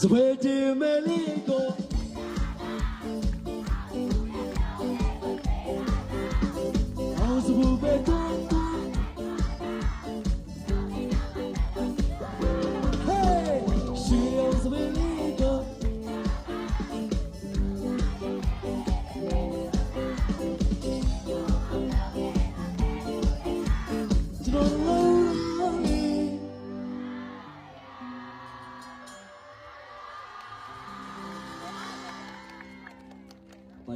Sweaty Meligo How's the movie done? Hey, she's Meligo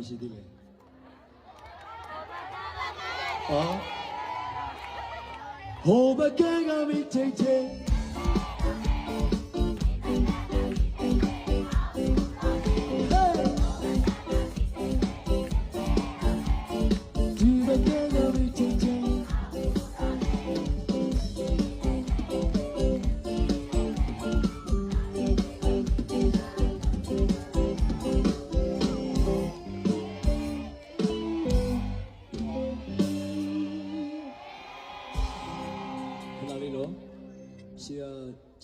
She did it. Oh, but gang of me, take it.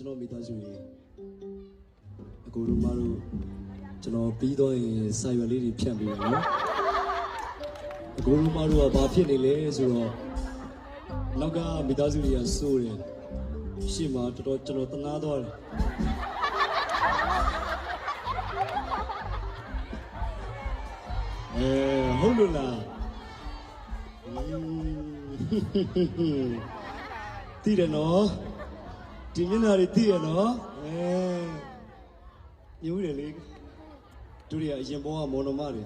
ကျွန်တော်မိသားစုတွေအကိုတို့မတို့ကျွန်တော်ပြီးတော့ရင်စာရွက်လေးတွေဖြတ်ပြီးတော့နော်အကိုတို့မတို့ကဘာဖြစ်နေလဲဆိုတော့နောက်ကမိသားစုတွေကစိုးတယ်ရှေ့မှာတော်တော်ကျွန်တော်တနာသွားတယ်ဟုတ်လို့လားတည်တယ်နော်ဒီမျက်နှာတွေသိရနော်ညူးတယ်လေတို့တွေကအရင်ဘောကမော်နမတွေ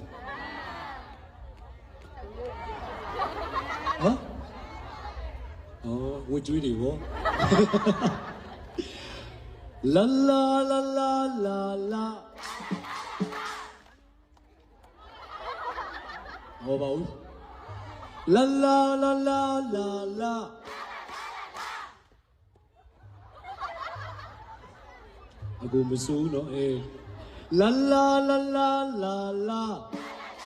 ဟမ်ဝကျွေးတွေဗောလာလာလာလာလာလာဟောပါဦးလာလာလာလာလာလာအကူမစိုးနော်လာလာလာလာလာလာ